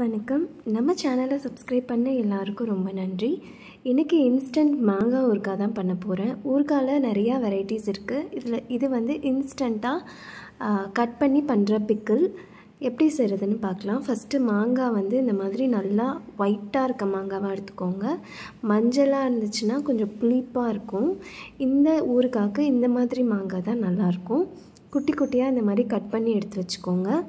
வணக்கம். நம்ம சேனலை சப்ஸ்கிரைப் பண்ண எல்லாருக்கும் ரொம்ப நன்றி. இன்றைக்கி இன்ஸ்டன்ட் மாங்காய் ஊறுகாய் தான் பண்ண போகிறேன். ஊறுகாயில் நிறையா வெரைட்டிஸ் இருக்குது. இது வந்து இன்ஸ்டண்ட்டாக கட் பண்ணி பண்ணுற பிக்கிள். எப்படி செய்கிறதுன்னு பார்க்கலாம். ஃபஸ்ட்டு மாங்காய் வந்து இந்த மாதிரி நல்லா ஒயிட்டாக இருக்க மாங்காவாக எடுத்துக்கோங்க. மஞ்சளாக இருந்துச்சுன்னா கொஞ்சம் புளிப்பாக இருக்கும். இந்த ஊறுகாய்க்கு இந்த மாதிரி மாங்காய் தான் நல்லாயிருக்கும். குட்டி குட்டியாக இந்த மாதிரி கட் பண்ணி எடுத்து வச்சுக்கோங்க.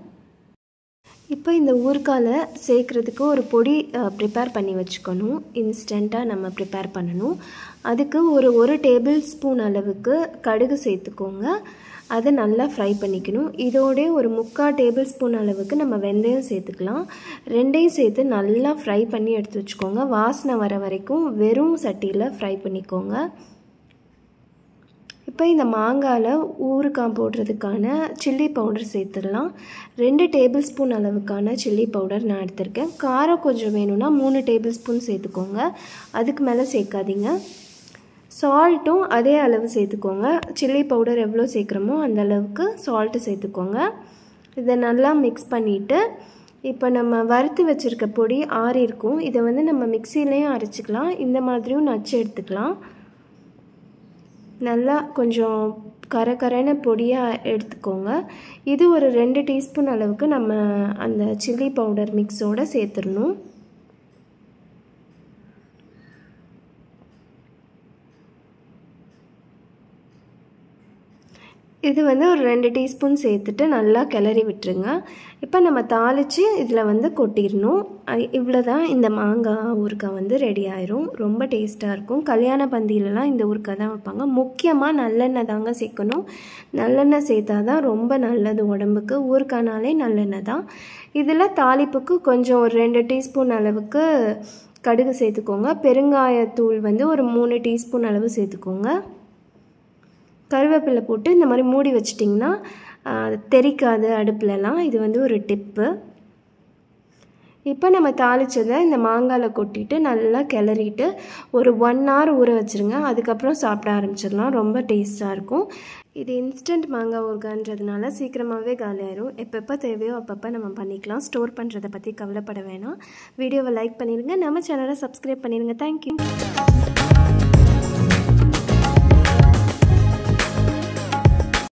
இப்போ இந்த ஊறுகாயில் சேர்க்குறதுக்கு ஒரு பொடி ப்ரிப்பேர் பண்ணி வச்சுக்கணும். இன்ஸ்டண்ட்டாக நம்ம ப்ரிப்பேர் பண்ணணும். அதுக்கு ஒரு டேபிள் ஸ்பூன் அளவுக்கு கடுகு சேர்த்துக்கோங்க. அதை நல்லா ஃப்ரை பண்ணிக்கணும். இதோட ஒரு 3/4 டேபிள் ஸ்பூன் அளவுக்கு நம்ம வெந்தயம் சேர்த்துக்கலாம். ரெண்டையும் சேர்த்து நல்லா ஃப்ரை பண்ணி எடுத்து வச்சுக்கோங்க. வாசனை வர வரைக்கும் வெறும் சட்டியில் ஃப்ரை பண்ணிக்கோங்க. இப்போ இந்த மாங்காயில் ஊறுகாய் போடுறதுக்கான சில்லி பவுடர் சேர்த்துடலாம். 2 டேபிள் ஸ்பூன் அளவுக்கான சில்லி பவுடர் நான் எடுத்திருக்கேன். காரம் கொஞ்சம் வேணும்னா 3 டேபிள் ஸ்பூன் சேர்த்துக்கோங்க. அதுக்கு மேலே சேர்க்காதீங்க. சால்ட்டும் அதே அளவு சேர்த்துக்கோங்க. சில்லி பவுடர் எவ்வளோ சேர்க்குறோமோ அந்த அளவுக்கு சால்ட்டு சேர்த்துக்கோங்க. இதை நல்லா மிக்ஸ் பண்ணிவிட்டு இப்போ நம்ம வறுத்து வச்சுருக்க பொடி ஆறி இருக்கும். இதை வந்து நம்ம மிக்சிலையும் அரைச்சிக்கலாம். இந்த மாதிரியும் நச்சு எடுத்துக்கலாம். நல்லா கொஞ்சம் கரகரன்னு பொடியாக எடுத்துக்கோங்க. இது ஒரு 2 டீஸ்பூன் அளவுக்கு நம்ம அந்த சில்லி பவுடர் மிக்ஸோடு சேர்த்துடணும். இது வந்து ஒரு 2 டீஸ்பூன் சேர்த்துட்டு நல்லா கிளறி விட்டுருங்க. இப்போ நம்ம தாளித்து இதில் வந்து கொட்டிடணும். இவ்வளோ தான் இந்த மாங்காய் ஊறுகாய் வந்து ரெடி ஆயிரும். ரொம்ப டேஸ்ட்டாக இருக்கும். கல்யாண பந்தியிலலாம் இந்த ஊறுகாய் தான் வைப்பாங்க. முக்கியமாக நல்லெண்ணெய் தாங்க சேர்க்கணும். நல்லெண்ணெய் சேர்த்தா தான் ரொம்ப நல்லது உடம்புக்கு. ஊறுகாய்னாலே நல்லெண்ணெய் தான். இதில் தாளிப்புக்கு கொஞ்சம் ஒரு 2 டீஸ்பூன் அளவுக்கு கடுகு சேர்த்துக்கோங்க. பெருங்காயத்தூள் வந்து ஒரு 3 டீஸ்பூன் அளவு சேர்த்துக்கோங்க. கருவேப்பிலை போட்டு இந்த மாதிரி மூடி வச்சிட்டிங்கன்னா தெறிக்காது அடுப்புலலாம். இது வந்து ஒரு டிப்பு. இப்போ நம்ம தாளித்ததை இந்த மாங்காயில் கொட்டிட்டு நல்லா கிளறிட்டு ஒரு 1 hour ஊற வச்சுருங்க. அதுக்கப்புறம் சாப்பிட ஆரம்பிச்சிடலாம். ரொம்ப டேஸ்ட்டாக இருக்கும். இது இன்ஸ்டன்ட் மாங்காய் ஊறுகாய்ன்றதுனால சீக்கிரமாகவே காலியாயிரும். எப்பப்போ தேவையோ அப்பப்போ நம்ம பண்ணிக்கலாம். ஸ்டோர் பண்ணுறதை பற்றி கவலைப்பட வேணாம். வீடியோவை லைக் பண்ணிடுங்க. நம்ம சேனலை சப்ஸ்கிரைப் பண்ணிடுங்க. தேங்க்யூ.